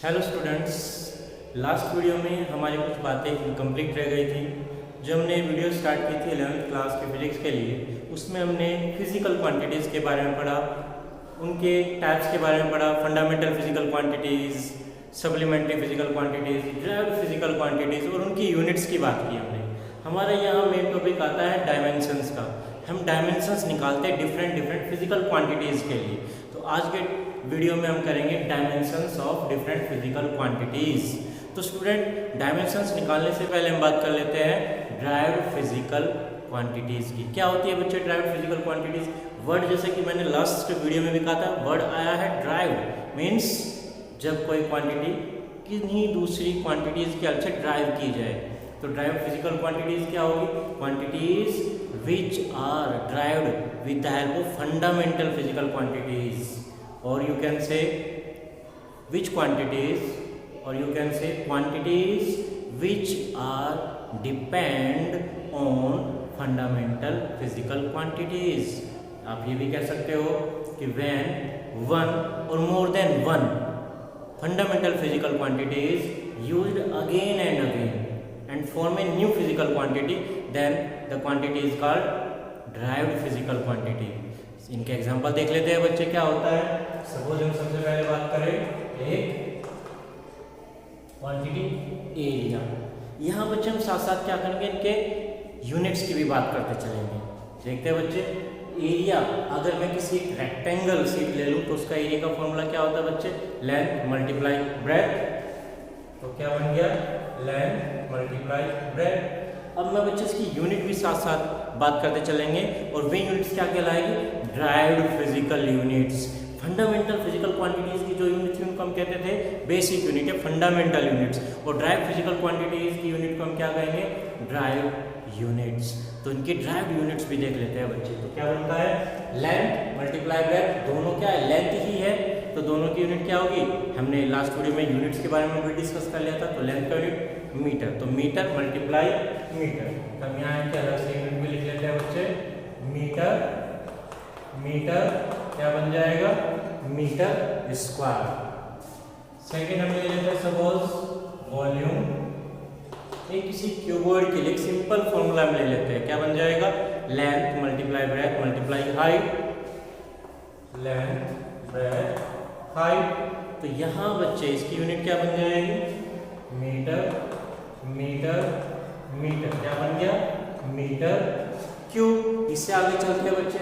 Hello students, last video में हमारी कुछ बातें इनकम्प्लीट रह गई थी। जो हमने वीडियो स्टार्ट की थी 11th क्लास के फिजिक्स के लिए, उसमें हमने फिजिकल क्वांटिटीज़ के बारे में पढ़ा, उनके टाइप्स के बारे में पढ़ा, fundamental physical quantities, supplementary physical quantities, derived physical quantities और उनकी यूनिट्स की बात की हमने। हमारा यहाँ मेन टॉपिक आता है डायमेंशंस का। हम डायमेंशंस निकालते हैं डिफरेंट फिजिकल क्वांटिटीज़ के लिए। तो आज के वीडियो में हम करेंगे dimensions of different physical quantities. तो स्टूडेंट, डायमेंशंस निकालने से पहले हम बात कर लेते हैं ड्राइव्ड फिजिकल क्वांटिटीज़ की। क्या होती है बच्चे ड्राइव्ड फिजिकल क्वांटिटीज़? वर्ड जैसे कि मैंने लास्ट वीडियो में भी कहा था, वर्ड आया है ड्राइव्ड, मीन्स जब कोई क्वांटिटी किन्हीं दूसरी क्वांटिटीज़ की हेल्प से ड्राइव की जाए। तो ड्राइव्ड फिजिकल क्वांटिटीज़ क्या होगी? Quantities which are derived with the help of fundamental physical quantities, or you can say which quantities, or you can say quantities which are depend on fundamental physical quantities। आप ये भी कह सकते हो कि when one or more than one fundamental physical quantity is used again and again and form a new physical quantity, then the quantity is called derived physical quantity। इनके example देख लेते हैं बच्चे, क्या होता है। सपोज हम सबसे पहले बात करें एक क्वांटिटी एरिया। यहाँ बच्चे हम साथ साथ क्या करेंगे, इनके यूनिट्स की भी बात करते चलेंगे। देखते हैं बच्चे, एरिया अगर मैं किसी एक रेक्टेंगल शीट ले लूँ तो उसका एरिया का फॉर्मूला क्या होता है बच्चे? Length multiply breath. तो क्या बन गया? Length multiply breath. अब मैं बच्चे इसकी यूनिट भी साथ साथ बात करते चलेंगे, और वे यूनिट्स क्या कहलाएगी? Derived physical units. Fundamental physical quantities की जो यूनिट थी उनको हम कहते थे बेसिक यूनिट या फंडामेंटल यूनिट्स, और ड्राइव्ड फिजिकल क्वांटिटीज की यूनिट को हम क्या कहेंगे? Derived units. तो इनकी ड्राइव्ड यूनिट्स भी देख लेते हैं बच्चे। तो क्या बनता है? लेंथ मल्टीप्लाई ब्रेथ, दोनों क्या है? लेंथ ही है, तो दोनों की यूनिट क्या होगी? हमने लास्ट वीडियो में यूनिट्स के बारे में भी डिस्कस कर लिया था। तो लेंथ का यूनिट मीटर, तो मीटर मल्टीप्लाई मीटर। हम यहाँ के अलग से यूनिट भी लिख लेते हैं बच्चे। मीटर मीटर क्या बन जाएगा? Metre square. सेकेंड हम ले लेते हैं सपोज वॉल्यूम। एक किसी क्यूबॉइड के लिए एक सिंपल फॉर्मूला हम ले लेते हैं, क्या बन जाएगा? Length multiply breadth multiply height, length breadth height. तो यहाँ बच्चे इसकी यूनिट क्या बन जाएगी? Metre metre metre. क्या बन गया? Metre cube. इससे आगे चलते हैं बच्चे,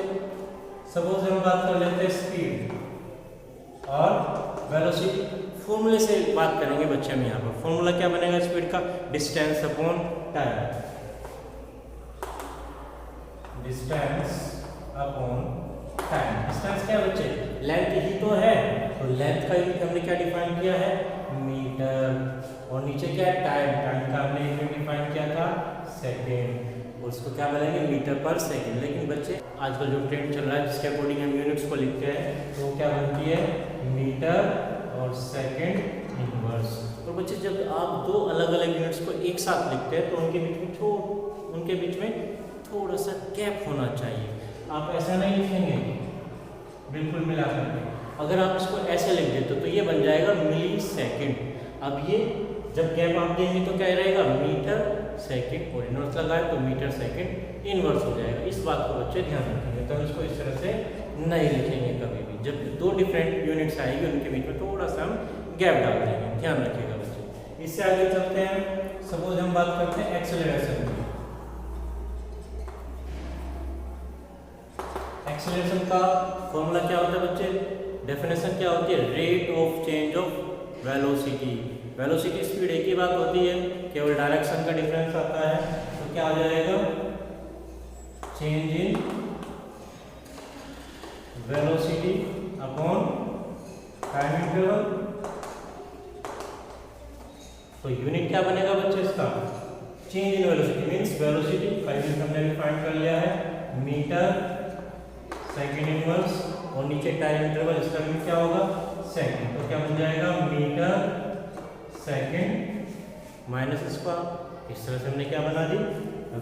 सपोज हम बात कर लेते हैं स्पीड और वेलोसिटी। फॉर्मूले से बात करेंगे बच्चे हम यहाँ पर। फॉर्मूला क्या बनेगा स्पीड का? Distance upon time. Distance upon time. Distance क्या बच्चे? लेंथ ही तो है, तो लेंथ का यूनिट हमने क्या डिफाइन किया है? मीटर। और नीचे क्या है? टाइम। टाइम का हमने यूनिट डिफाइन किया था सेकेंड, और उसको क्या बोलेंगे? मीटर पर सेकेंड। लेकिन बच्चे आजकल जो ट्रेंड चल रहा है जिसके अकॉर्डिंग हम यूनिट्स को लिखते हैं, तो वो क्या बनती है? मीटर और सेकेंड इनवर्स। और बच्चे जब आप दो अलग अलग यूनिट्स को एक साथ लिखते हैं तो उनके बीच में थोड़ा सा गैप होना चाहिए। आप ऐसा नहीं लिखेंगे बिल्कुल मिला करके। अगर आप इसको ऐसे लिख देते तो ये बन जाएगा मिली सेकेंड। अब ये जब गैप आप देंगे तो क्या रहेगा? मीटर सेकेंड, और इनवर्स लगाए तो मीटर सेकेंड इनवर्स हो जाएगा। इस बात को बच्चे ध्यान रखेंगे, तो हम इसको इस तरह से नहीं लिखेंगे कभी भी। जब दो डिफरेंट यूनिट्स आएगी उनके बीच में थोड़ा सा हम गैप डाल देंगे, ध्यान रखिएगा बच्चे। इससे आगे चलते हैं, सपोज हम बात करते हैं एक्सेलरेशन की। एक्सेलरेशन का फॉर्मूला क्या होता है बच्चे? डेफिनेशन क्या होती है? Rate of change of velocity. Velocity speed एक ही बात होती है, केवल डायरेक्शन का डिफरेंस आता है। तो क्या आ जाएगा? Change in velocity upon time interval. तो यूनिट क्या बनेगा बच्चे इसका? Change in velocity means velocity का यूनिट हमने डिफाइन कर लिया है मीटर सेकेंड इनवर्स, और नीचे टाइम इंटरवल, इसका यूनिट क्या होगा? सेकेंड। तो क्या बन जाएगा? Metre second minus square. इस तरह से हमने क्या बना दी?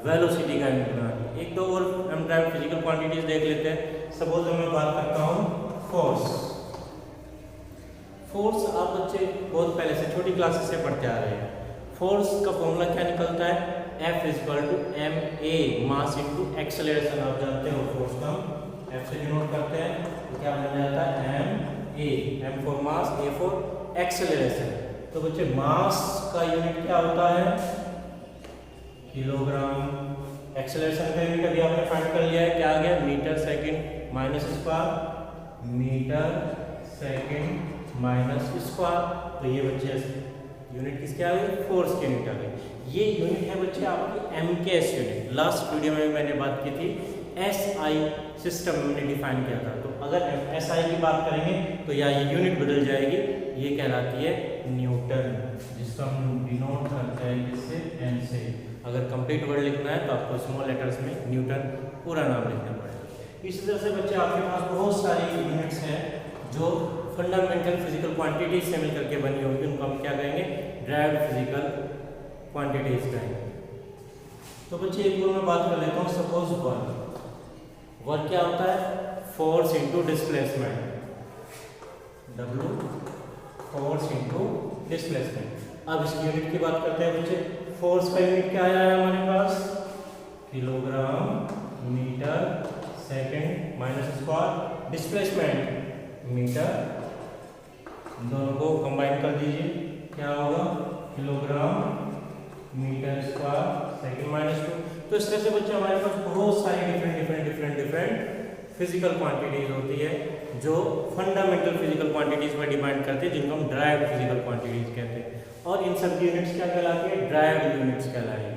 वेलोसिटी का यूनिट बना दी। एक दो और हम ड्राइव्ड फिजिकल क्वांटिटीज देख लेते हैं। सपोज मैं बात करता हूँ फोर्स। फोर्स आप बच्चे बहुत पहले से छोटी क्लासेस से पढ़ते आ रहे हैं। फोर्स का फॉर्मूला क्या निकलता है? F = ma मास इनटू एक्सेलरेशन। आप जानते हो फोर्स का हम F से डिनोट करते हैं, तो क्या बन जाता है? ma, m for mass, a for acceleration. तो बच्चे मास का यूनिट क्या होता है? किलोग्राम। एक्सेलरेशन का यूनिट अभी आपने फाइंड कर लिया है, क्या आ गया? Metre second minus square, metre second minus square. तो ये बच्चे यूनिट किसके आ गई? फोर्स की यूनिट आ गई। ये यूनिट है बच्चे आपकी MKS यूनिट। लास्ट वीडियो में मैंने बात की थी SI सिस्टम में मैंने डिफाइन किया था। तो अगर SI की बात करेंगे तो यहाँ ये यूनिट बदल जाएगी, ये कहलाती है न्यूटन, जिसको हम डिनोट करते हैं जिससे N से। अगर कंप्लीट वर्ड लिखना है तो आपको स्मॉल लेटर्स में न्यूटन पूरा नाम लिखना पड़ेगा। इसी तरह से बच्चे आपके पास बहुत सारी यूनिट्स हैं जो फंडामेंटल फिजिकल क्वांटिटीज से मिलकर के बनी होगी, उनको हम क्या कहेंगे? ड्राइव्ड फिजिकल क्वांटिटीज कहेंगे। तो बच्चे एक और मैं बात कर लेता हूँ। सपोज वर्क क्या होता है? Force into displacement, W force into displacement. अब इसकी यूनिट की बात करते हैं बच्चे। फोर्स का यूनिट क्या आया है हमारे पास? Kilogram metre second minus square, displacement metre. दोनों को कंबाइन कर दीजिए, क्या होगा? Kilogram metre square second minus 2। तो इस तरह से बच्चे हमारे पास बहुत सारी डिफरेंट फिजिकल क्वांटिटीज होती है जो फंडामेंटल फिजिकल क्वांटिटीज पर डिपेंड करते हैं, जिनको हम ड्राइव्ड फिजिकल क्वांटिटीज कहते हैं। और इन सब यूनिट्स क्या कहलाती है? ड्राइव्ड यूनिट्स कहलाएगी।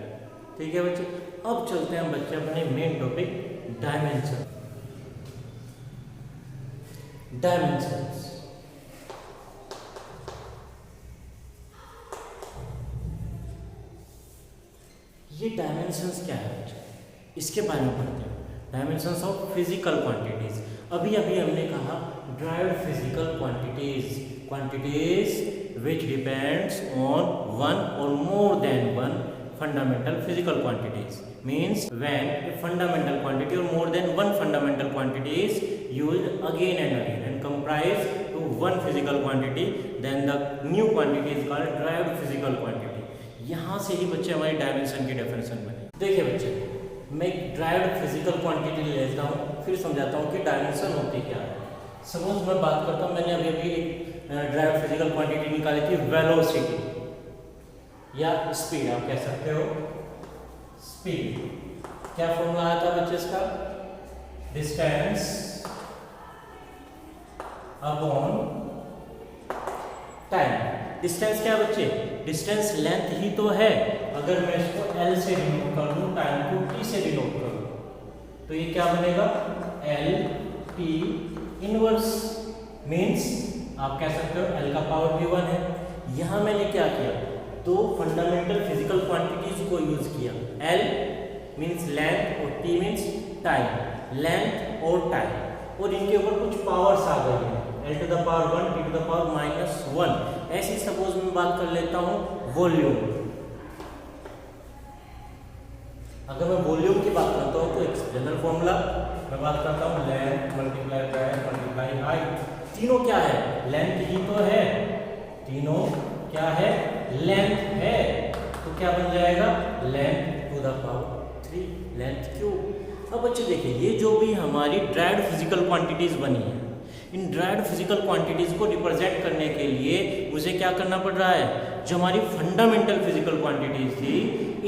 ठीक है बच्चे, अब चलते हैं बच्चे अपने मेन टॉपिक डायमेंशन। डायमेंशंस, ये डायमेंशंस क्या है बच्चे? इसके बारे में पढ़ते हैं। Dimensions of physical quantities. अभी हमने कहा derived physical quantities which depends on one or more than one fundamental physical quantities. Means when a fundamental quantity or more than one fundamental quantity is used again and comprise to one physical quantity, then the new quantity is called derived physical quantity. यहाँ से ही बच्चे हमारी dimension की definition बने। देखिए बच्चे, मैं एक ड्राइव्ड फिजिकल क्वांटिटी लेता हूँ, फिर समझाता हूँ कि डायमेंशन होती क्या है। सपोज मैं बात करता हूँ, मैंने अभी एक ड्राइव्ड फिजिकल क्वांटिटी निकाली थी, वेलोसिटी या स्पीड आप कह सकते हो। स्पीड क्या फॉर्मूला आया था बच्चे इसका? Distance upon time. डिस्टेंस क्या बच्चे? डिस्टेंस लेंथ ही तो है। अगर मैं इसको L से डिनोट कर दूं, टाइम को T से डिनोट कर दूं, तो ये क्या बनेगा? L T inverse. मीन्स आप कह सकते हो L का पावर भी 1 है। यहाँ मैंने क्या किया? दो फंडामेंटल फिजिकल क्वांटिटीज को यूज किया। L मीन्स लेंथ और T मीन्स टाइम। लेंथ और टाइम, और इनके ऊपर कुछ पावर्स आ गई हैं, L to the power 1, T to the power -1। ऐसी सपोज मैं बात कर लेता हूँ वॉल्यूम। अगर मैं वॉल्यूम की बात करता हूँ तो एक जनरल फॉर्मूला मैं बात करता हूँ, लेंथ मल्टीप्लाई हाइट। तीनों क्या है? लेंथ ही तो है। तीनों क्या है? लेंथ है। तो क्या बन जाएगा? Length to the power 3 length cube. अब बच्चे देखिए, ये जो भी हमारी ड्राइव्ड फिजिकल क्वांटिटीज बनी है, इन ड्राइव्ड फिजिकल क्वांटिटीज को रिप्रेजेंट करने के लिए मुझे क्या करना पड़ रहा है? जो हमारी फंडामेंटल फिजिकल क्वांटिटीज थी,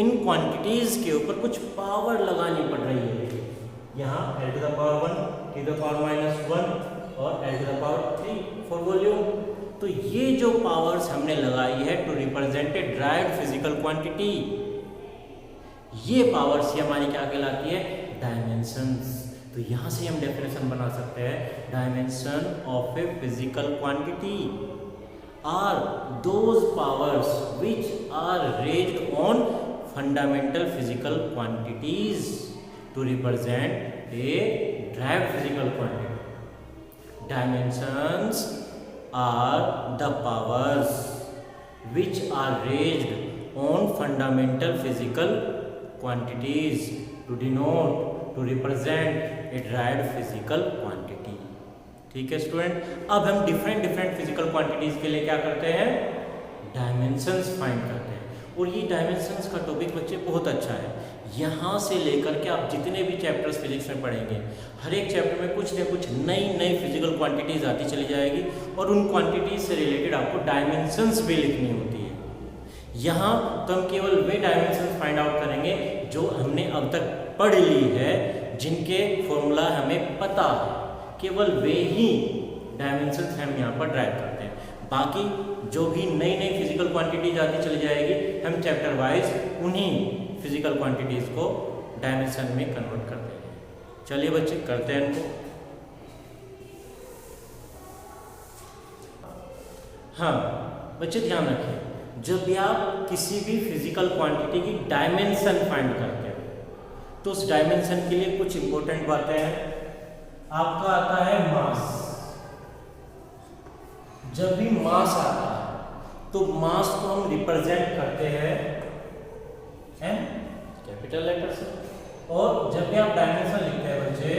इन क्वांटिटीज के ऊपर कुछ पावर लगानी पड़ रही है। यहाँ L to the power 1, T to the power -1 और L to the power 3 for volume. तो ये जो पावर्स हमने लगाई है to represent a derived physical quantity, ये पावर्स ही हमारी क्या कहलाती है? डायमेंशंस। तो यहाँ से हम डेफिनेशन बना सकते हैं, dimension of a physical quantity are those powers which are raised on fundamental physical quantities to represent a derived physical quantity. Dimensions are the powers which are raised on fundamental physical quantities to denote, to represent a derived physical quantity. ठीक है student, अब हम different different physical quantities के लिए क्या करते हैं, dimensions find करते हैं। और ये डायमेंशंस का टॉपिक बच्चे बहुत अच्छा है। यहाँ से लेकर के आप जितने भी चैप्टर्स फिजिक्स में पढ़ेंगे, हर एक चैप्टर में कुछ न कुछ नई नई फिजिकल क्वांटिटीज आती चली जाएगी और उन क्वांटिटीज से रिलेटेड आपको डायमेंशंस भी लिखनी होती है। यहाँ तो हम केवल वे डायमेंशंस फाइंड आउट करेंगे जो हमने अब तक पढ़ ली है, जिनके फॉर्मूला हमें पता है, केवल वे ही डायमेंशंस हम यहाँ पर ड्राइव करते हैं। बाकी जो भी नई नई फिजिकल क्वांटिटीज आती चली जाएगी, हम चैप्टर वाइज उन्हीं फिजिकल क्वांटिटीज को डायमेंशन में कन्वर्ट करते हैं। चलिए बच्चे करते हैं इनको। हाँ बच्चे ध्यान रखिए, जब भी आप किसी भी फिजिकल क्वांटिटी की डायमेंशन फाइंड करते हो तो उस डायमेंशन के लिए कुछ इंपॉर्टेंट बातें हैं। आपका आता है मास। जब भी मास आता है तो मास को हम रिप्रेजेंट करते हैं एम कैपिटल लेटर से, और जब भी आप डायमेंशन लिखते हैं बच्चे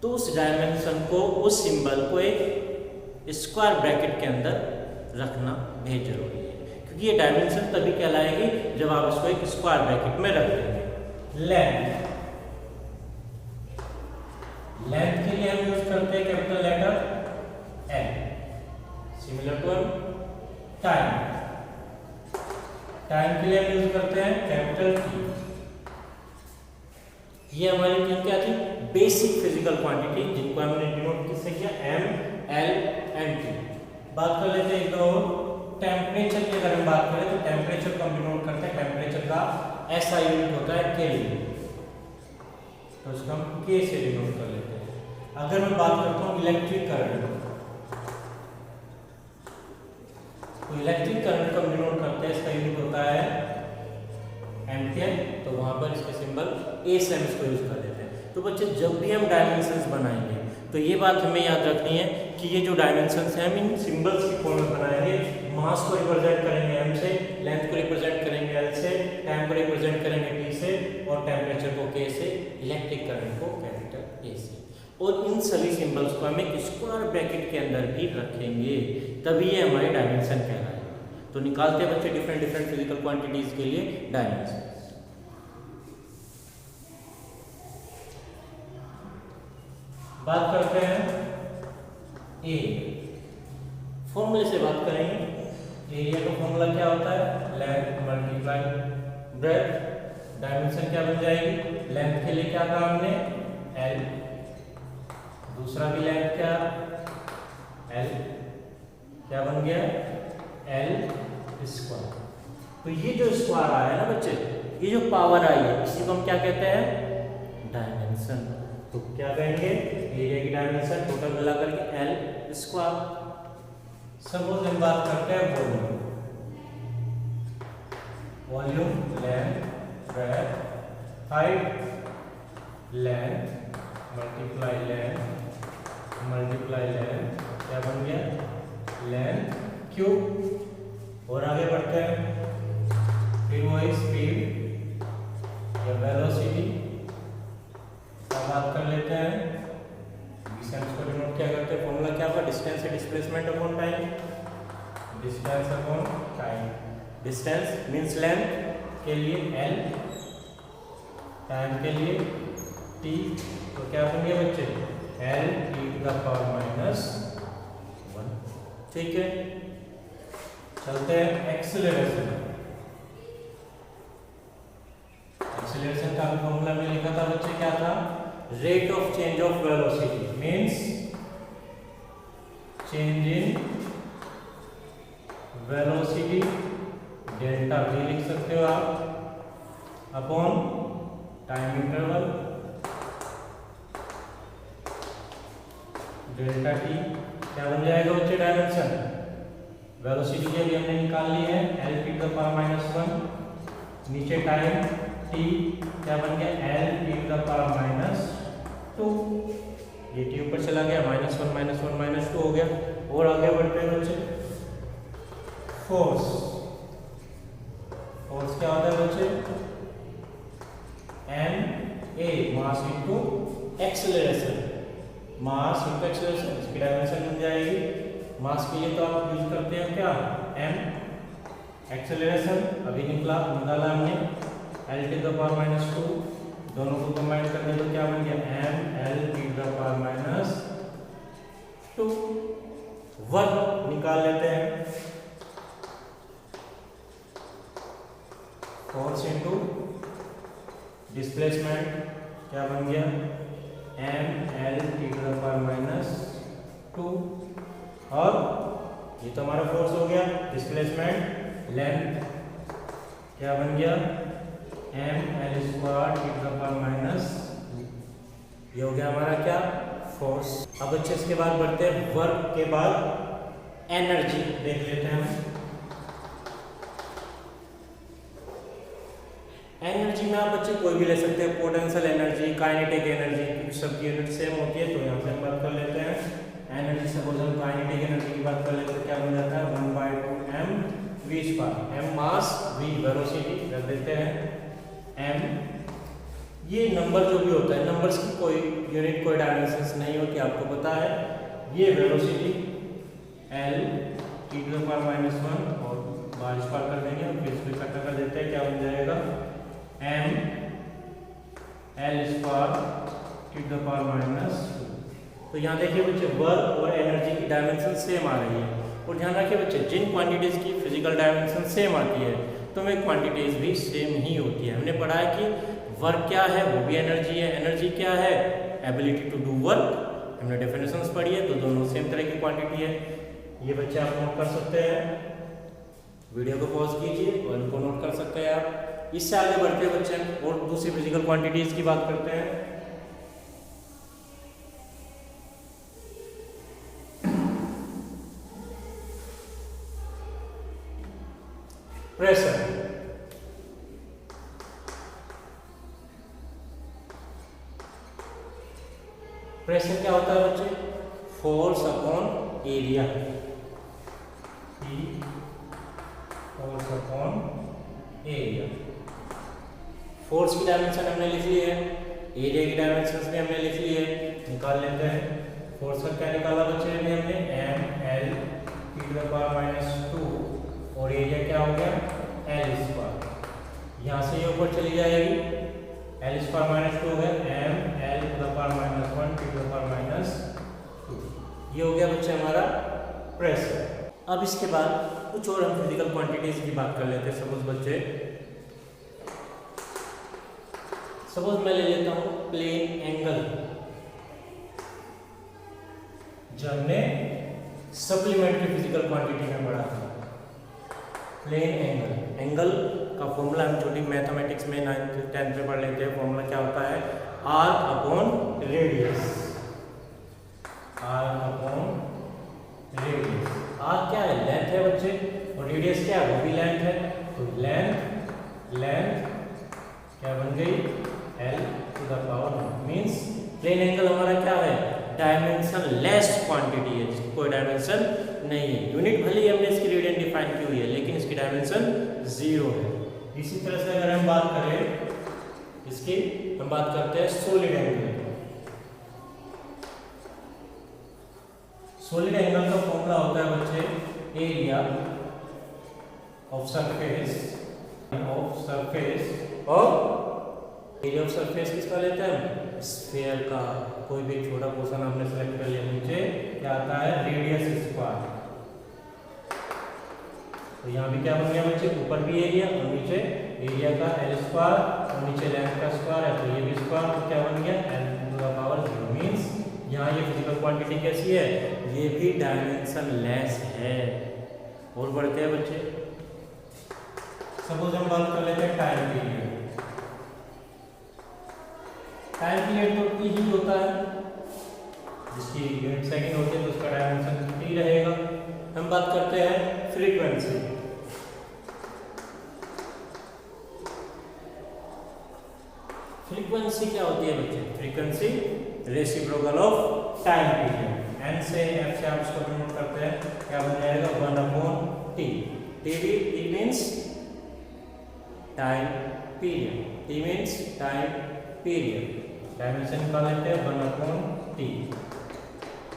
तो उस डायमेंशन को, उस सिंबल को एक स्क्वायर ब्रैकेट के अंदर रखना बेहद जरूरी है, क्योंकि ये डायमेंशन तभी कहलाएगी जब आप इसको एक स्क्वायर ब्रैकेट में रख देंगे। लेंथ, लेंथ के लिए हम यूज करते हैं capital letter L, similar to time, time के लिए हम यूज करते हैं कैपिटल टी। ये हमारी तीन क्या थी, बेसिक फिजिकल क्वांटिटी, जिनको हमने डिनोट किससे किया, एम, एल एंड टी। बात कर लेते हैं एक दो टेम्परेचर की। अगर हम बात करें तो टेम्परेचर को हम डिनोट करते हैं, टेम्परेचर का ऐसा यूनिट होता है केल्विन, तो उसको हम के से डिनोट कर लेते हैं। अगर मैं बात करता हूँ इलेक्ट्रिक करंट, तो इलेक्ट्रिक करंट को हम डिनोट करते हैं, इसका यूनिट होता है एम्पियर, तो वहां पर इसके सिंबल ए से हम इसको यूज कर देते हैं। तो बच्चे जब भी हम डायमेंशंस बनाएंगे तो ये बात हमें याद रखनी है कि ये जो डायमेंशंस हैं हम इन सिंबल्स की फॉर्म में बनाएंगे। मास को रिप्रेजेंट करेंगे एम से, लेंथ को रिप्रेजेंट करेंगे एल से, टाइम को रिप्रेजेंट करेंगे टी से, और टेम्परेचर को के से, इलेक्ट्रिक करंट को कैपिटल ए से। और इन सभी सिंबल्स को हम एक स्क्वायर ब्रैकेट के अंदर भी रखेंगे, तभी ये हमारी डायमेंशन कहलाएगा। तो निकालते हैं बच्चे डिफरेंट डिफरेंट फिजिकल क्वांटिटीज के लिए डायमेंशन। बात करते हैं ए, फॉर्मूले से बात करेंगे। एरिया का फॉर्मूला क्या होता है, लेंथ मल्टीप्लाई ब्रेड्थ। डायमेंशन क्या बन जाएगी, लेंथ के लिए क्या कहा हमने, एल, दूसरा भी लेंथ क्या, एल, क्या बन गया, एल स्क्वायर। तो ये जो स्क्वायर आया है ना बच्चे, ये जो पावर आई है, इसी को हम क्या कहते हैं, डायमेंशन। तो क्या कहेंगे, एरिया की डायमेंशन टोटल मिला करके एल स्क्वायर। सपोज हम बात करते हैं volume, volume length breadth height, length multiply length, क्या बन गया, लेंथ क्यूब। और आगे बढ़ते हैं, फिर वही स्पीड या वेलोसिटी का बात कर लेते हैं। डिस्टेंस को डिनोट क्या करते हैं, फॉर्मूला क्या होगा, डिस्टेंस है displacement upon time, distance upon time. Distance means length के लिए एल, टाइम के लिए टी, तो क्या बन गया बच्चे, L T to the power -1। ठीक है, चलते हैं एक्सेलरेशन। एक्सेलरेशन का फॉर्मूला में लिखा था बच्चे, क्या था, rate of change of velocity means change in velocity, delta we लिख सकते हो आप, upon time interval delta T. क्या बन जाएगा बच्चे, डायमेंशन वेलोसिटी की अभी हमने निकाल ली है, L T to the power -1, नीचे टाइम टी, क्या बन गया, L T to the power -2। ये टी ऊपर चला गया, -1 -2 हो गया। और आगे बढ़ते हैं बच्चे, फोर्स। फोर्स क्या होता है बच्चे, M A mass into acceleration, mass into acceleration, इसकी डायमेंशन बन जाएगी। मास के लिए तो आप यूज करते हैं क्या, m, एक्सेलरेशन अभी निकाला हमने l to the power minus 2, दोनों को कंबाइन करने तो क्या बन गया m l to the power minus 2। Work निकाल लेते हैं, फोर्स इंटू डिस्प्लेसमेंट क्या बन गया m l to the power minus 2, और ये तो हमारा फोर्स हो गया। डिस्प्लेसमेंट लेंथ क्या बन गया m l square to the power minus, ये हो गया हमारा क्या फोर्स। अब अच्छे इसके बाद बढ़ते हैं वर्क के बाद एनर्जी देख लेते हैं हम। एनर्जी में आप बच्चे कोई भी ले सकते हैं, पोटेंशियल एनर्जी, काइनेटिक एनर्जी, क्योंकि सबकी यूनिट सेम होती है। तो यहाँ से हम बात कर लेते हैं एनर्जी। सपोज हम काइनेटिक एनर्जी की बात कर लेते हैं, क्या बन जाता है 1/2 m v स्क्वायर, m मास v वेलोसिटी रख देते हैं m। ये नंबर जो भी होता है, नंबर्स की कोई यूनिट कोई डायमेंशंस नहीं होती, आपको पता है। ये velocity l to the power minus 1 और बार स्क्वायर कर देंगे और फिर इसको इकट्ठा कर देते हैं, क्या बन जाएगा m l square to the power minus 2। तो यहाँ देखिए बच्चे वर्क और एनर्जी की डायमेंशन सेम आ रही है। और ध्यान रखिए बच्चे, जिन क्वांटिटीज की फिजिकल डायमेंशन सेम आती है तो वे क्वांटिटीज भी सेम ही होती है। हमने पढ़ा है कि वर्क क्या है, वो भी एनर्जी है। एनर्जी क्या है, एबिलिटी टू डू वर्क। हमने डेफिनेशंस पढ़ी है, तो दोनों सेम तरह की क्वांटिटी है। ये बच्चे आप नोट कर सकते हैं, वीडियो को पॉज कीजिए और इनको नोट कर सकते हैं आप। इससे आगे बढ़ते हैं बच्चे और दूसरी फिजिकल क्वांटिटीज की बात करते हैं। प्रेशर, प्रेशर क्या होता है बच्चे, force upon area, force upon area. Force की डायमेंशन हमने लिख ली है, एरिया की डायमेंशन भी हमने लिख ली है, निकाल लेते हैं। फोर्स का क्या निकाला बच्चे हमने m l to the power minus 2 और एरिया क्या हो गया l स्क्वायर। यहाँ से ये ऊपर चली जाएगी, l स्क्वायर माइनस 2 हो गया m l to the power minus 1 to the power minus 2। ये हो गया बच्चे हमारा प्रेशर। अब इसके बाद कुछ और हम फिजिकल क्वांटिटीज की बात कर लेते हैं। सपोज बच्चे, सपोज मैं ले लेता हूँ प्लेन एंगल, जो हमने सप्लीमेंट्री फिजिकल क्वांटिटी में पढ़ा था। प्लेन एंगल, एंगल का फॉर्मूला हम छोटी मैथमेटिक्स में 9th 10th में पढ़ लेते हैं। फॉर्मूला क्या होता है, arc upon radius, arc upon radius. Arc क्या है, लेंथ है बच्चे, और रेडियस क्या है, वो भी लेंथ है। तो लेंथ क्या बन गई l to the power, means plane angle हमारा क्या है, डायमेंशन लेस क्वांटिटी है, जिसकी कोई डायमेंशन नहीं है। यूनिट भले ही हमने इसकी रेडियन डिफाइन की हुई है, लेकिन इसकी डायमेंशन 0 है। इसी तरह से अगर हम बात करें इसकी, हम बात करते हैं सॉलिड एंगल। सॉलिड एंगल का फॉर्मूला होता है बच्चे एरिया ऑफ सरफेस, और एरिया ऑफ सरफेस किसका लेते हैं, स्फीयर का। कोई भी छोटा पोर्शन आपने सेलेक्ट कर लिया, नीचे क्या आता है रेडियस स्क्वायर। तो यहाँ भी क्या बन गया बच्चे, ऊपर भी एरिया और नीचे एरिया का l स्क्वायर और नीचे लेंथ का स्क्वायर है, तो ये भी स्क्वायर, तो क्या बन गया l to the power 0। Means यहाँ ये फिजिकल क्वांटिटी कैसी है, ये भी डायमेंशन लेस है। और बढ़ते हैं बच्चे, सपोज हम बात कर लेते हैं टाइम पीरियड। टाइम पीरियड तो t ही होता है, जिसकी यूनिट सेकंड होती है, तो उसका डायमेंशन t रहेगा। हम बात करते हैं फ्रीक्वेंसी। फ्रीक्वेंसी क्या होती है बच्चे, frequency reciprocal of time period. n से f से आप इसको नोट करते हैं, क्या बन जाएगा 1/t। t means time period, t means time period. Dimension निकाल लेते हैं 1/t।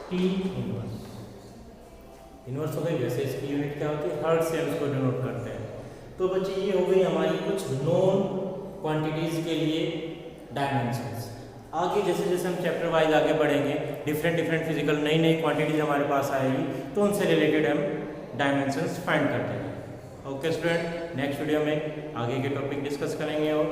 T inverse. इनवर्स हो गई, वैसे इसकी यूनिट क्या होती है, हर्ट्ज से हम इसको डिनोट करते हैं। तो बच्चे ये हो गई हमारी कुछ नॉन क्वांटिटीज के लिए डायमेंशंस। आगे जैसे जैसे हम चैप्टर वाइज आगे बढ़ेंगे, डिफरेंट फिजिकल नई नई क्वांटिटीज हमारे पास आएगी, तो उनसे रिलेटेड हम डायमेंशंस फाइंड करते हैं। ओके स्टूडेंट, नेक्स्ट वीडियो में आगे के टॉपिक डिस्कस करेंगे और